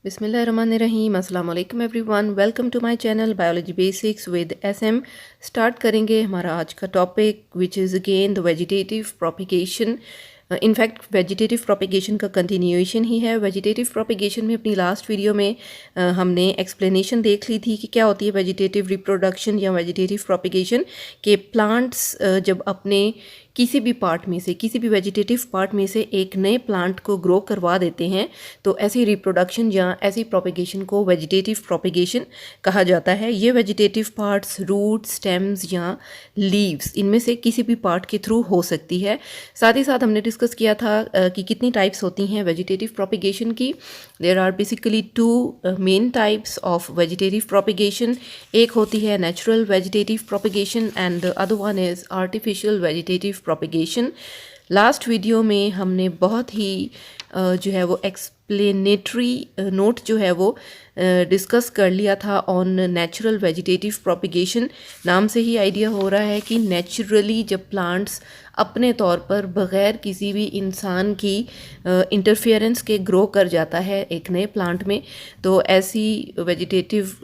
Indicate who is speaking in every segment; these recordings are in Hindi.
Speaker 1: बिस्मिल्लाहिर्रहमानिर्रहीम। अस्सलाम वालेकुम everyone, welcome to my channel biology basics with SM. Start करेंगे हमारा आज का topic which is again the vegetative propagation. In fact vegetative propagation का कंटिन्यूएशन ही है। वेजिटेटिव प्रोपिगेशन में अपनी लास्ट वीडियो में हमने एक्सप्लेनेशन देख ली थी कि क्या होती है वेजिटेटिव रिप्रोडक्शन या वेजिटेटिव प्रोपिगेशन। के प्लांट्स जब अपने किसी भी पार्ट में से, किसी भी वेजिटेटिव पार्ट में से एक नए प्लांट को ग्रो करवा देते हैं तो ऐसी रिप्रोडक्शन या ऐसी प्रोपिगेशन को वेजिटेटिव प्रोपिगेशन कहा जाता है। ये वेजिटेटिव पार्ट्स रूट, स्टेम्स या लीव्स, इनमें से किसी भी पार्ट के थ्रू हो सकती है। साथ ही साथ हमने डिस्कस किया था कि कितनी टाइप्स होती हैं वेजिटेटिव प्रोपिगेशन की। There are basically two main types of vegetative propagation. एक होती है natural vegetative propagation and the other one is artificial vegetative propagation. Last video में हमने बहुत ही जो है वो एक्सप्लेनेटरी नोट जो है वो डिस्कस कर लिया था ऑन नेचुरल वेजिटेटिव प्रोपिगेशन। नाम से ही आइडिया हो रहा है कि नेचुरली जब प्लांट्स अपने तौर पर बग़ैर किसी भी इंसान की इंटरफेरेंस के ग्रो कर जाता है एक नए प्लांट में, तो ऐसी वेजिटेटिव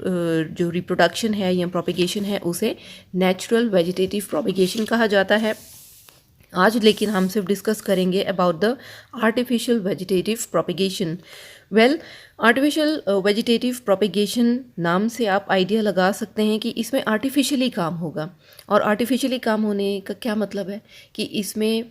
Speaker 1: जो रिप्रोडक्शन है या प्रोपिगेशन है उसे नेचुरल वेजिटेटिव प्रोपिगेशन कहा जाता है। आज लेकिन हम सिर्फ डिस्कस करेंगे about the artificial vegetative propagation. Well, artificial vegetative propagation नाम से आप आइडिया लगा सकते हैं कि इसमें आर्टिफिशियली काम होगा। और आर्टिफिशियली काम होने का क्या मतलब है कि इसमें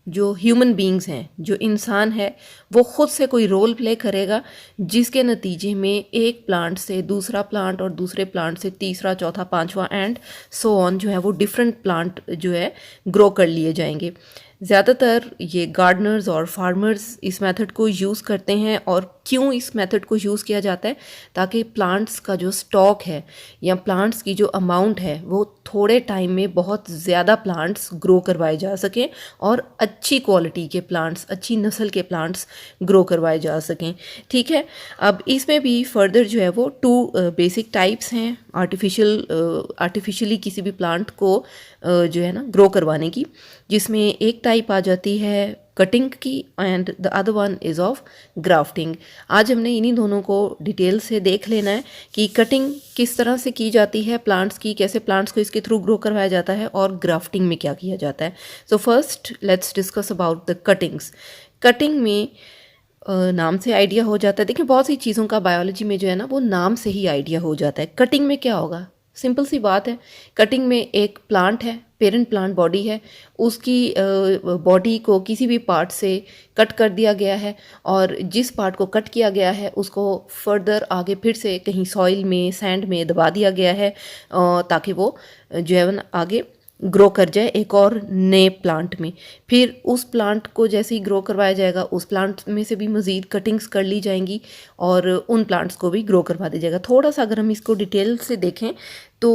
Speaker 1: जो ह्यूमन बींग्स हैं, जो इंसान है, वो ख़ुद से कोई रोल प्ले करेगा जिसके नतीजे में एक प्लांट से दूसरा प्लांट और दूसरे प्लांट से तीसरा, चौथा, पांचवा एंड सो ऑन जो है वो डिफरेंट प्लांट जो है ग्रो कर लिए जाएंगे। ज़्यादातर ये गार्डनर्स और फार्मर्स इस मेथड को यूज़ करते हैं। और क्यों इस मेथड को यूज़ किया जाता है? ताकि प्लांट्स का जो स्टॉक है या प्लांट्स की जो अमाउंट है वो थोड़े टाइम में बहुत ज़्यादा प्लांट्स ग्रो करवाए जा सकें और अच्छी क्वालिटी के प्लांट्स, अच्छी नस्ल के प्लांट्स ग्रो करवाए जा सकें। ठीक है, अब इसमें भी फर्दर जो है वो टू बेसिक टाइप्स हैं आर्टिफिशियली किसी भी प्लांट को जो है ना ग्रो करवाने की, जिसमें एक टाइप आ जाती है कटिंग की and the other one is of grafting. आज हमने इन्हीं दोनों को डिटेल से देख लेना है कि कटिंग किस तरह से की जाती है प्लांट्स की, कैसे प्लांट्स को इसके थ्रू ग्रो करवाया जाता है और ग्राफ्टिंग में क्या किया जाता है। So first let's discuss about the cuttings. Cutting में नाम से आइडिया हो जाता है। देखिए, बहुत सी चीज़ों का बायोलॉजी में जो है ना वो नाम से ही आइडिया हो जाता है। कटिंग में क्या होगा? सिंपल सी बात है, कटिंग में एक प्लांट है, पेरेंट प्लांट बॉडी है, उसकी बॉडी को किसी भी पार्ट से कट कर दिया गया है और जिस पार्ट को कट किया गया है उसको फर्दर आगे फिर से कहीं सॉइल में, सैंड में दबा दिया गया है ताकि वो जो है ना आगे ग्रो कर जाए एक और नए प्लांट में। फिर उस प्लांट को जैसे ही ग्रो करवाया जाएगा उस प्लांट में से भी मज़ीद कटिंग्स कर ली जाएंगी और उन प्लांट्स को भी ग्रो करवा दिया जाएगा। थोड़ा सा अगर हम इसको डिटेल से देखें तो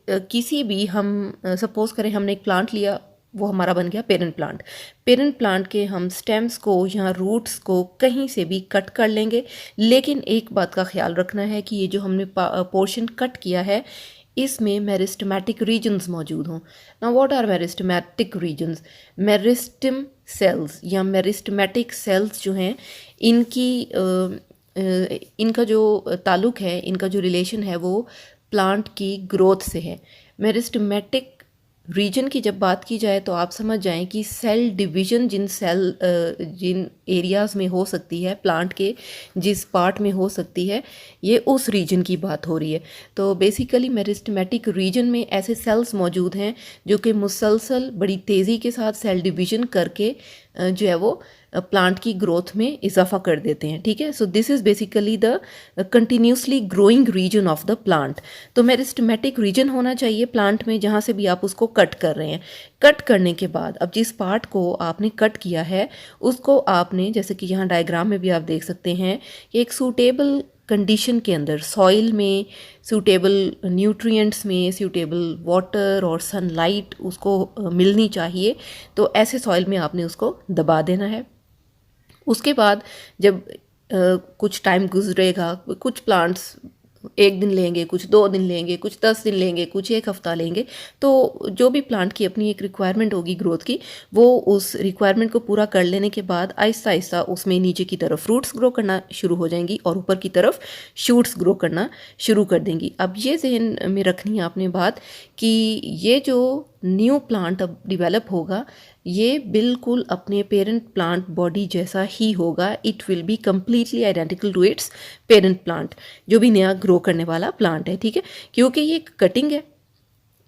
Speaker 1: किसी भी हम सपोज़ करें हमने एक प्लांट लिया, वो हमारा बन गया पेरेंट प्लांट। पेरेंट प्लांट के हम स्टेम्स को या रूट्स को कहीं से भी कट कर लेंगे, लेकिन एक बात का ख्याल रखना है कि ये जो हमने पोर्शन कट किया है इसमें मेरिस्टेमेटिक रीजन्स मौजूद हों। Now what are meristematic regions? Meristem cells या मेरिस्टेमेटिक सेल्स जो हैं इनका जो ताल्लुक़ है, इनका जो रिलेशन है वो प्लांट की ग्रोथ से है। मेरिस्टेमेटिक रीजन की जब बात की जाए तो आप समझ जाएं कि सेल डिवीज़न जिन एरियाज़ में हो सकती है, प्लांट के जिस पार्ट में हो सकती है, ये उस रीजन की बात हो रही है। तो बेसिकली मेरिस्टेमेटिक रीजन में ऐसे सेल्स मौजूद हैं जो कि मुसलसल बड़ी तेज़ी के साथ सेल डिवीज़न करके जो है वो प्लांट की ग्रोथ में इजाफा कर देते हैं। ठीक है, so this is basically the continuously growing region of the plant. तो मेरिस्टेमेटिक रीजन होना चाहिए प्लांट में जहाँ से भी आप उसको कट कर रहे हैं। कट करने के बाद अब जिस पार्ट को आपने कट किया है उसको आपने, जैसे कि यहाँ डायग्राम में भी आप देख सकते हैं, एक सूटेबल कंडीशन के अंदर, सॉइल में, सूटेबल न्यूट्रिएंट्स में, सूटेबल वाटर और सनलाइट उसको मिलनी चाहिए। तो ऐसे सॉइल में आपने उसको दबा देना है। उसके बाद जब कुछ टाइम गुजरेगा, कुछ प्लांट्स 1 दिन लेंगे, कुछ 2 दिन लेंगे, कुछ 10 दिन लेंगे, कुछ 1 हफ्ता लेंगे। तो जो भी प्लांट की अपनी एक रिक्वायरमेंट होगी ग्रोथ की, वो उस रिक्वायरमेंट को पूरा कर लेने के बाद आहिस्ता आहिस्ता उसमें नीचे की तरफ फ्रूट्स ग्रो करना शुरू हो जाएंगी और ऊपर की तरफ शूट्स ग्रो करना शुरू कर देंगी। अब ये जहन में रखनी है आपने बात कि ये जो न्यू प्लांट अब डिवेलप होगा, ये बिल्कुल अपने पेरेंट प्लांट बॉडी जैसा ही होगा। It will be completely identical to its parent plant, जो भी नया ग्रो करने वाला प्लांट है, ठीक है। क्योंकि ये कटिंग है,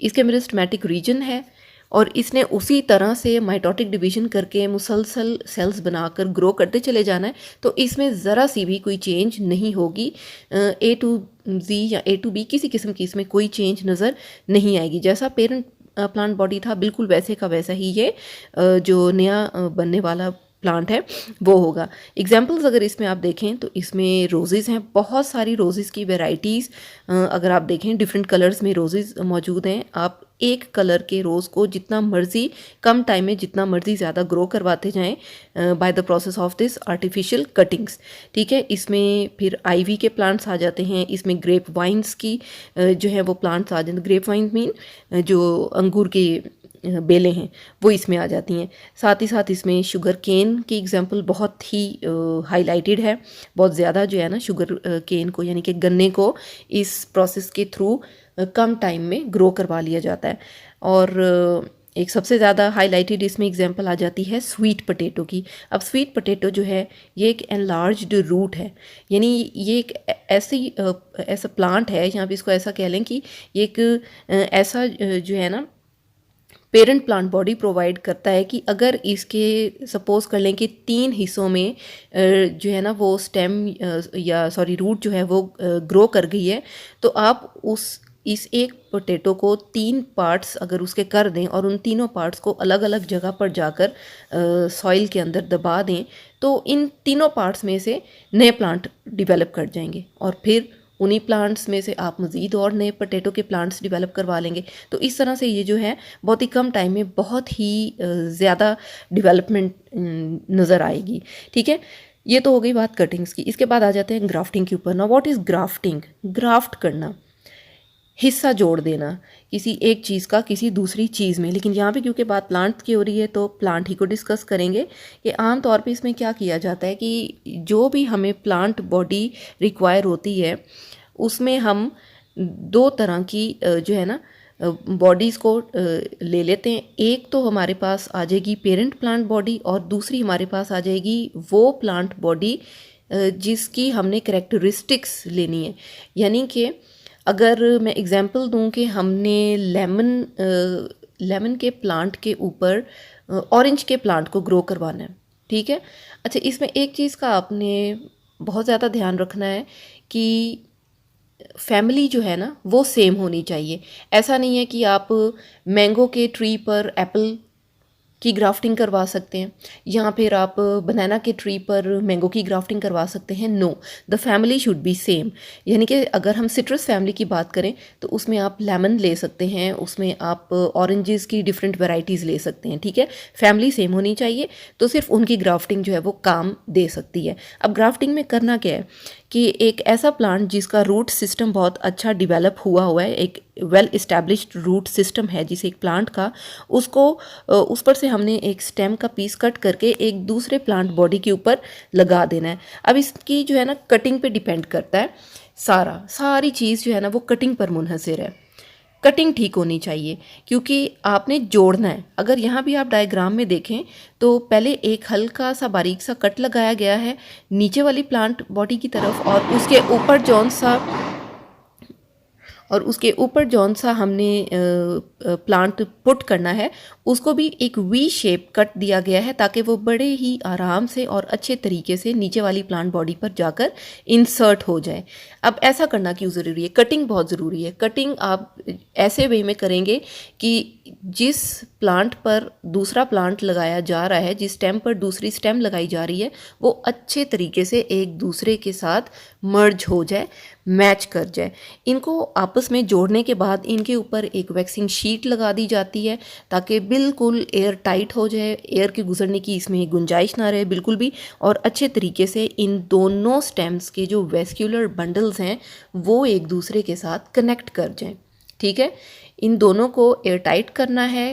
Speaker 1: इसके मेरिस्टेमेटिक रीजन है और इसने उसी तरह से माइटोटिक डिवीजन करके मुसलसल सेल्स बनाकर ग्रो करते चले जाना है। तो इसमें ज़रा सी भी कोई चेंज नहीं होगी। A to Z या A to B किसी किस्म की इसमें कोई चेंज नज़र नहीं आएगी। जैसा पेरेंट प्लांट बॉडी था बिल्कुल वैसे का वैसा ही ये जो नया बनने वाला प्लांट है वो होगा। एग्जाम्पल्स अगर इसमें आप देखें तो इसमें रोज़ेज़ हैं, बहुत सारी रोज़ेज़ की वेराइटीज़ अगर आप देखें डिफरेंट कलर्स में रोज़ेज़ मौजूद हैं। आप एक कलर के रोज़ को जितना मर्ज़ी कम टाइम में जितना मर्ज़ी ज़्यादा ग्रो करवाते जाएं by the process of this artificial cuttings, ठीक है। इसमें फिर आईवी के प्लांट्स आ जाते हैं, इसमें ग्रेप वाइन्स की जो है वो प्लांट्स आ जाते हैं। ग्रेप वाइन मीन जो अंगूर की बेलें हैं वो इसमें आ जाती हैं। साथ ही साथ इसमें शुगर केन की एग्जांपल बहुत ही हाईलाइटेड है। बहुत ज़्यादा जो है ना शुगर केन को यानी कि गन्ने को इस प्रोसेस के थ्रू कम टाइम में ग्रो करवा लिया जाता है। और एक सबसे ज़्यादा हाईलाइटेड इसमें एग्जांपल आ जाती है स्वीट पोटैटो की। अब स्वीट पोटैटो जो है ये एक एनलार्ज्ड रूट है, यानी ये एक ऐसा प्लांट है, यहाँ पे इसको ऐसा कह लें कि ये एक ऐसा जो है ना पेरेंट प्लांट बॉडी प्रोवाइड करता है कि अगर इसके सपोज कर लें कि 3 हिस्सों में जो है ना वो स्टेम या सॉरी रूट जो है वो ग्रो कर गई है, तो आप इस एक पोटैटो को 3 पार्ट्स अगर उसके कर दें और उन तीनों पार्ट्स को अलग अलग जगह पर जाकर सॉइल के अंदर दबा दें, तो इन तीनों पार्ट्स में से नए प्लांट डिवेलप कर जाएंगे और फिर उन्हीं प्लांट्स में से आप मज़ीद और नए पोटैटो के प्लांट्स डिवेलप करवा लेंगे। तो इस तरह से ये जो है बहुत ही कम टाइम में बहुत ही ज़्यादा डेवलपमेंट नज़र आएगी, ठीक है। ये तो हो गई बात कटिंग्स की। इसके बाद आ जाते हैं ग्राफ्टिंग के ऊपर। ना व्हाट इज़ ग्राफ्टिंग? ग्राफ्ट करना, हिस्सा जोड़ देना किसी एक चीज़ का किसी दूसरी चीज़ में। लेकिन यहाँ पे क्योंकि बात प्लांट की हो रही है तो प्लांट ही को डिस्कस करेंगे कि आम तौर पे इसमें क्या किया जाता है कि जो भी हमें प्लांट बॉडी रिक्वायर होती है उसमें हम 2 तरह की जो है ना बॉडीज़ को ले लेते हैं। एक तो हमारे पास आ जाएगी पेरेंट प्लांट बॉडी और दूसरी हमारे पास आ जाएगी वो प्लांट बॉडी जिसकी हमने कैरेक्टरिस्टिक्स लेनी है। यानी कि अगर मैं एग्जांपल दूं कि हमने लेमन के प्लांट के ऊपर ऑरेंज के प्लांट को ग्रो करवाना है, ठीक है। अच्छा, इसमें एक चीज़ का आपने बहुत ज़्यादा ध्यान रखना है कि फैमिली जो है ना वो सेम होनी चाहिए। ऐसा नहीं है कि आप मैंगो के ट्री पर एप्पल की ग्राफ्टिंग करवा सकते हैं या फिर आप बनाना के ट्री पर मैंगो की ग्राफ्टिंग करवा सकते हैं। No, the family should be same. यानी कि अगर हम सिट्रस फैमिली की बात करें तो उसमें आप लेमन ले सकते हैं, उसमें आप ऑरेंजेस की डिफरेंट वैरायटीज़ ले सकते हैं, ठीक है। फैमिली सेम होनी चाहिए तो सिर्फ उनकी ग्राफ्टिंग जो है वो काम दे सकती है। अब ग्राफ्टिंग में करना क्या है कि एक ऐसा प्लांट जिसका रूट सिस्टम बहुत अच्छा डिवेलप हुआ है, एक वेल इस्टेब्लिश्ड रूट सिस्टम है जिसे एक प्लांट का, उसको उस पर से हमने एक स्टेम का पीस कट करके एक दूसरे प्लांट बॉडी के ऊपर लगा देना है। अब इसकी जो है ना कटिंग पे डिपेंड करता है, सारी चीज़ जो है ना वो कटिंग पर मुनहसर है। कटिंग ठीक होनी चाहिए क्योंकि आपने जोड़ना है। अगर यहाँ भी आप डायग्राम में देखें तो पहले एक हल्का सा बारीक सा कट लगाया गया है नीचे वाली प्लांट बॉडी की तरफ और उसके ऊपर जौन सा हमने प्लांट पुट करना है उसको भी एक वी शेप कट दिया गया है ताकि वो बड़े ही आराम से और अच्छे तरीके से नीचे वाली प्लांट बॉडी पर जाकर इंसर्ट हो जाए। अब ऐसा करना क्यों ज़रूरी है? कटिंग बहुत ज़रूरी है। कटिंग आप ऐसे वे में करेंगे कि जिस प्लांट पर दूसरा प्लांट लगाया जा रहा है, जिस स्टेम पर दूसरी स्टेम लगाई जा रही है, वो अच्छे तरीके से एक दूसरे के साथ मर्ज हो जाए, मैच कर जाए। इनको आपस में जोड़ने के बाद इनके ऊपर एक वैक्सिंग शीट लगा दी जाती है ताकि बिल्कुल एयर टाइट हो जाए, एयर के गुजरने की इसमें गुंजाइश ना रहे बिल्कुल भी, और अच्छे तरीके से इन दोनों स्टेम्स के जो वेस्क्यूलर बंडल्स हैं वो एक दूसरे के साथ कनेक्ट कर जाएं। ठीक है, इन दोनों को एयर टाइट करना है।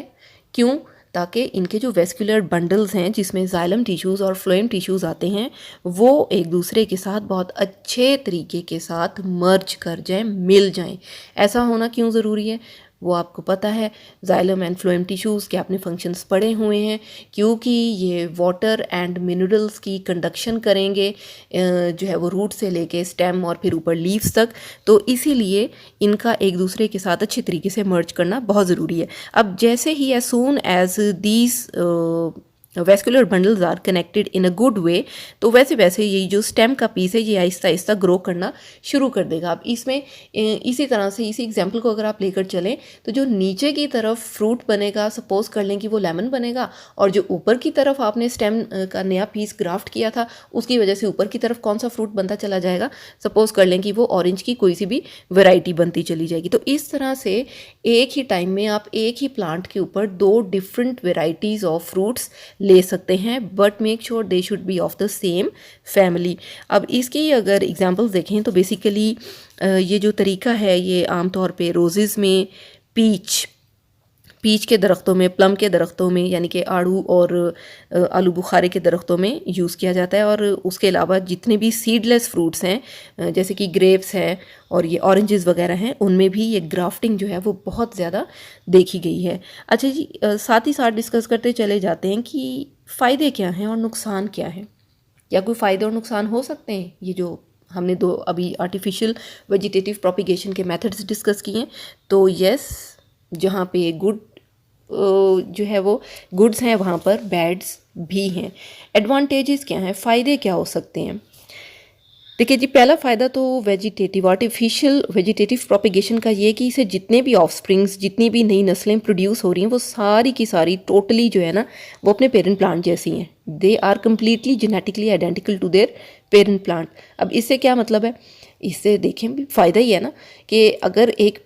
Speaker 1: क्यों? ताकि इनके जो वेस्कुलर बंडल्स हैं जिसमें जाइलम टिश्यूज़ और फ्लोएम टिश्यूज़ आते हैं वो एक दूसरे के साथ बहुत अच्छे तरीके के साथ मर्ज कर जाएं, मिल जाएं। ऐसा होना क्यों ज़रूरी है वो आपको पता है। जाइलम एंड फ्लोएम टिश्यूज़ के आपने फंक्शंस पढ़े हुए हैं, क्योंकि ये वाटर एंड मिनरल्स की कंडक्शन करेंगे जो है वो रूट से लेके स्टेम और फिर ऊपर लीव्स तक, तो इसीलिए इनका एक दूसरे के साथ अच्छे तरीके से मर्ज करना बहुत ज़रूरी है। अब जैसे ही as soon as these vascular bundles are connected in a good way, तो वैसे वैसे ये जो स्टेम का पीस है ये आहिस्ता आहिस्ता ग्रो करना शुरू कर देगा। अब इसमें इसी तरह से इसी एग्जांपल को अगर आप लेकर चलें तो जो नीचे की तरफ फ्रूट बनेगा, सपोज कर लें कि वो लेमन बनेगा, और जो ऊपर की तरफ आपने स्टेम का नया पीस ग्राफ्ट किया था उसकी वजह से ऊपर की तरफ कौन सा फ्रूट बनता चला जाएगा, सपोज कर लें कि वो ऑरेंज की कोई सी भी वेराइटी बनती चली जाएगी। तो इस तरह से एक ही टाइम में आप एक ही प्लांट के ऊपर 2 डिफरेंट वेराइटीज़ ऑफ फ्रूट्स ले सकते हैं, but make sure they should be of the same family. अब इसकी अगर एग्जांपल्स देखें तो बेसिकली ये जो तरीका है ये आमतौर पे रोज़ेज़ में, पीच के दरख्तों में, प्लम के दरख्तों में यानी कि आड़ू और आलू बुखारे के दरख्तों में यूज़ किया जाता है। और उसके अलावा जितने भी सीडलेस फ्रूट्स हैं जैसे कि ग्रेप्स हैं और ये ऑरेंजेस वगैरह हैं, उनमें भी ये ग्राफ्टिंग जो है वो बहुत ज़्यादा देखी गई है। अच्छा जी, साथ ही साथ डिस्कस करते चले जाते हैं कि फ़ायदे क्या हैं और नुकसान क्या है। क्या कोई फ़ायदे और नुकसान हो सकते हैं? ये जो हमने 2 अभी आर्टिफिशियल वेजिटेटिव प्रोपिगेशन के मेथड्स डिस्कस किए हैं, तो यस, जहाँ पे गुड जो है वो गुड्स हैं वहाँ पर बैड्स भी हैं। एडवांटेजेस क्या हैं, फ़ायदे क्या हो सकते हैं? देखिए जी, पहला फ़ायदा तो आर्टिफिशियल वेजिटेटिव प्रोपिगेशन का ये कि इसे जितने भी ऑफस्प्रिंग्स, जितनी भी नई नस्लें प्रोड्यूस हो रही हैं वो सारी की सारी टोटली जो है ना वो अपने पेरेंट प्लांट जैसी हैं। They are completely genetically identical to their parent plant. अब इससे क्या मतलब है? इससे देखें भी फ़ायदा ही है ना कि अगर एक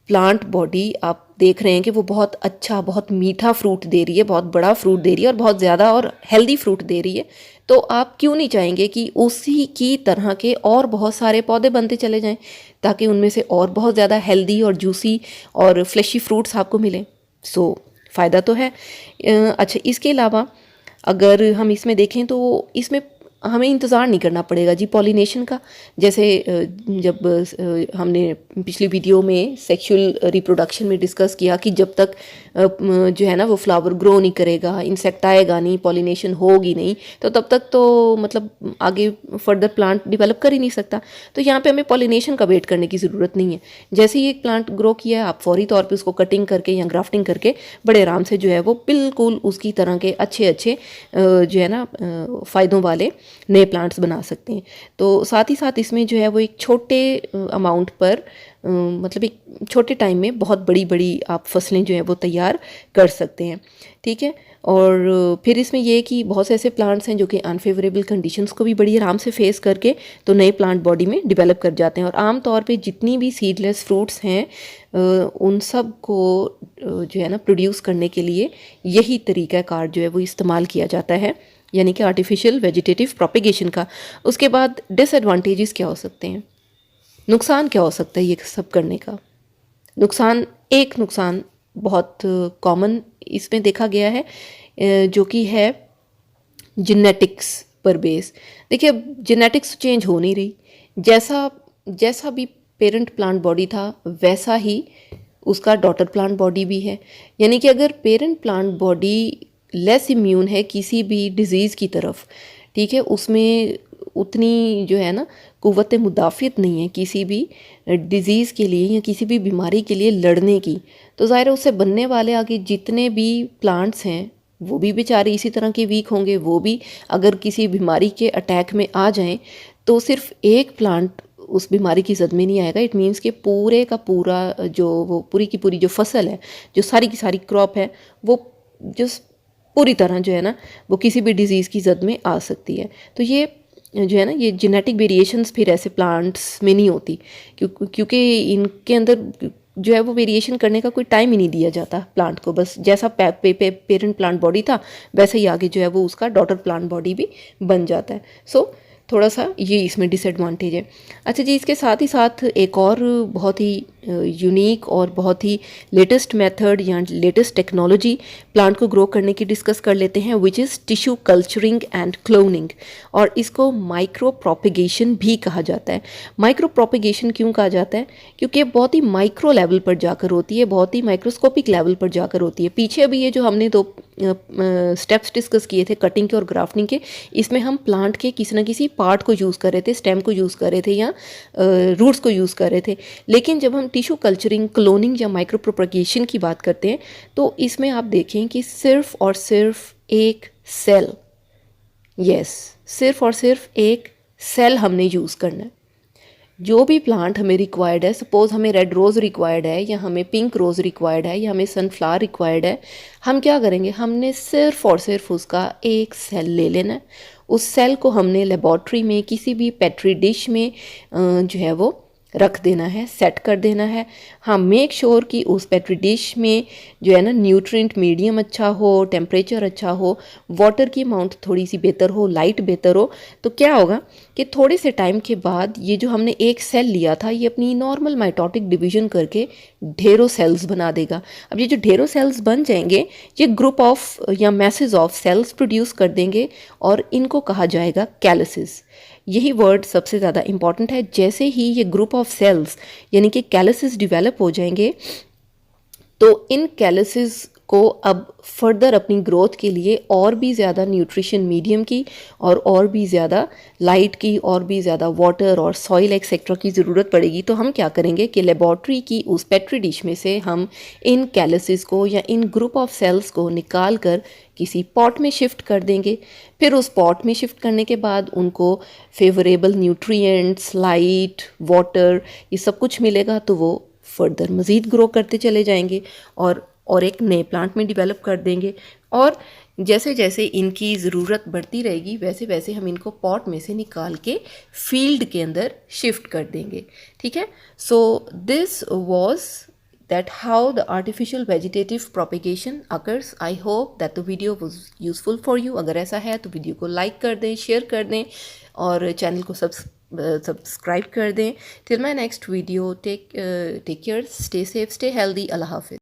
Speaker 1: प्लांट बॉडी आप देख रहे हैं कि वो बहुत अच्छा, बहुत मीठा फ्रूट दे रही है, बहुत बड़ा फ्रूट दे रही है और बहुत ज़्यादा और हेल्दी फ्रूट दे रही है, तो आप क्यों नहीं चाहेंगे कि उसी की तरह के और बहुत सारे पौधे बनते चले जाएं ताकि उनमें से और बहुत ज़्यादा हेल्दी और जूसी और फ्लैशी फ्रूट्स आपको मिलें। सो फ़ायदा तो है। अच्छा, इसके अलावा अगर हम इसमें देखें तो इसमें हमें इंतज़ार नहीं करना पड़ेगा जी पॉलिनेशन का। जैसे जब हमने पिछली वीडियो में सेक्सुअल रिप्रोडक्शन में डिस्कस किया कि जब तक जो है ना वो फ्लावर ग्रो नहीं करेगा, इंसेक्ट आएगा नहीं, पॉलिनेशन होगी नहीं, तो तब तक तो मतलब आगे फर्दर प्लांट डेवलप कर ही नहीं सकता। तो यहाँ पे हमें पॉलिनेशन का वेट करने की ज़रूरत नहीं है। जैसे ही एक प्लांट ग्रो किया है, आप फौरी तौर पे उसको कटिंग करके या ग्राफ्टिंग करके बड़े आराम से जो है वो बिल्कुल उसकी तरह के अच्छे अच्छे जो है ना फ़ायदों वाले नए प्लांट्स बना सकते हैं। तो साथ ही साथ इसमें जो है वो एक छोटे अमाउंट पर मतलब एक छोटे टाइम में बहुत बड़ी बड़ी आप फसलें जो हैं वो तैयार कर सकते हैं। ठीक है, और फिर इसमें ये कि बहुत से ऐसे प्लांट्स हैं जो कि अनफेवरेबल कंडीशंस को भी बड़ी आराम से फेस करके तो नए प्लांट बॉडी में डेवलप कर जाते हैं। और आम तौर पे जितनी भी सीडलेस फ्रूट्स हैं उन सब को जो है ना प्रोड्यूस करने के लिए यही तरीक़ाकार जो है वो इस्तेमाल किया जाता है, यानी कि आर्टिफिशियल वेजिटेटिव प्रोपिगेशन का। उसके बाद डिसएडवांटेजेस क्या हो सकते हैं, नुकसान क्या हो सकता है ये सब करने का? एक नुकसान बहुत कॉमन इसमें देखा गया है जो कि है जेनेटिक्स पर बेस। देखिए, अब जेनेटिक्स चेंज हो नहीं रही, जैसा भी पेरेंट प्लांट बॉडी था वैसा ही उसका डॉटर प्लांट बॉडी भी है। यानी कि अगर parent plant body less immune है किसी भी डिज़ीज़ की तरफ, ठीक है, उसमें उतनी जो है ना कुव्वत मुदाफ़ियत नहीं है किसी भी डिज़ीज़ के लिए या किसी भी बीमारी के लिए लड़ने की, तो ज़ाहिर है उससे बनने वाले आगे जितने भी प्लांट्स हैं वो भी बेचारे इसी तरह के वीक होंगे। वो भी अगर किसी बीमारी के अटैक में आ जाएं तो सिर्फ एक प्लांट उस बीमारी की जद में नहीं आएगा। इट मीन्स कि पूरे का पूरा वो पूरी की पूरी जो फसल है, जो सारी की सारी क्रॉप है, वो जो पूरी तरह जो है ना वो किसी भी डिज़ीज़ की जद में आ सकती है। तो ये जो है ना ये जेनेटिक वेरिएशंस फिर ऐसे प्लांट्स में नहीं होती, क्योंकि इनके अंदर जो है वो वेरिएशन करने का कोई टाइम ही नहीं दिया जाता प्लांट को। बस जैसा पेरेंट प्लांट बॉडी था वैसे ही आगे जो है वो उसका डॉटर प्लांट बॉडी भी बन जाता है। सो थोड़ा सा ये इसमें डिसएडवांटेज है। अच्छा जी, इसके साथ ही साथ एक और बहुत ही यूनिक और बहुत ही लेटेस्ट मेथड या लेटेस्ट टेक्नोलॉजी प्लांट को ग्रो करने की डिस्कस कर लेते हैं, which is tissue culturing and cloning, और इसको माइक्रो प्रोपिगेशन भी कहा जाता है। माइक्रो प्रोपिगेशन क्यों कहा जाता है? क्योंकि ये बहुत ही माइक्रो लेवल पर जाकर होती है, बहुत ही माइक्रोस्कोपिक लेवल पर जाकर होती है। पीछे अभी ये जो हमने दो स्टेप्स डिस्कस किए थे कटिंग के और ग्राफ्टिंग के, इसमें हम प्लांट के किसी न किसी पार्ट को यूज़ कर रहे थे, स्टेम को यूज़ कर रहे थे या रूट्स को यूज़ कर रहे थे। लेकिन जब हम टिश्यू कल्चरिंग, क्लोनिंग या माइक्रो प्रोपगेशन की बात करते हैं तो इसमें आप देखें कि सिर्फ और सिर्फ एक सेल, सिर्फ और सिर्फ एक सेल हमने यूज़ करना है। जो भी प्लांट हमें रिक्वायर्ड है, सपोज़ हमें रेड रोज़ रिक्वायर्ड है या हमें पिंक रोज़ रिक्वायर्ड है या हमें सनफ्लावर रिक्वायर्ड है, हम क्या करेंगे, हमने सिर्फ और सिर्फ उसका एक सेल ले लेना है। उस सेल को हमने लेबॉर्ट्री में किसी भी पेट्री डिश में जो है वो रख देना है, सेट कर देना है। हाँ, मेक श्योर कि उस पेट्री डिश में जो है ना न्यूट्रिएंट मीडियम अच्छा हो, टेम्परेचर अच्छा हो, वाटर की अमाउंट थोड़ी सी बेहतर हो, लाइट बेहतर हो। तो क्या होगा कि थोड़े से टाइम के बाद ये जो हमने एक सेल लिया था ये अपनी नॉर्मल माइटोटिक डिवीजन करके ढेरों सेल्स बना देगा। अब ये जो ढेरों सेल्स बन जाएंगे ये ग्रुप ऑफ या मैसेज ऑफ सेल्स प्रोड्यूस कर देंगे और इनको कहा जाएगा कैलसिस। यही वर्ड सबसे ज़्यादा इंपॉर्टेंट है। जैसे ही ये ग्रुप ऑफ सेल्स यानी कि कैलसिस डिवेलप हो जाएंगे तो इन कैलसिस को अब फर्दर अपनी ग्रोथ के लिए और भी ज़्यादा न्यूट्रिशन मीडियम की और भी ज़्यादा लाइट की और भी ज़्यादा वाटर और सॉइल एक्सेट्रा की ज़रूरत पड़ेगी। तो हम क्या करेंगे कि लेबॉर्ट्री की उस पेट्री डिश में से हम इन कैलसिस को या इन ग्रुप ऑफ सेल्स को निकाल कर किसी पॉट में शिफ्ट कर देंगे। फिर उस पॉट में शिफ्ट करने के बाद उनको फेवरेबल न्यूट्रिएंट्स, लाइट, वाटर ये सब कुछ मिलेगा तो वो फर्दर मज़ीद ग्रो करते चले जाएंगे और एक नए प्लांट में डेवलप कर देंगे। और जैसे जैसे इनकी ज़रूरत बढ़ती रहेगी वैसे वैसे हम इनको पॉट में से निकाल के फील्ड के अंदर शिफ्ट कर देंगे। ठीक है, so this was that how the artificial vegetative propagation occurs. I hope that the video was useful for you. अगर ऐसा है तो वीडियो को लाइक कर दें, शेयर कर दें और चैनल को सब्सक्राइब कर दें। Till my next video, take care, stay safe, stay healthy. Allah Hafiz.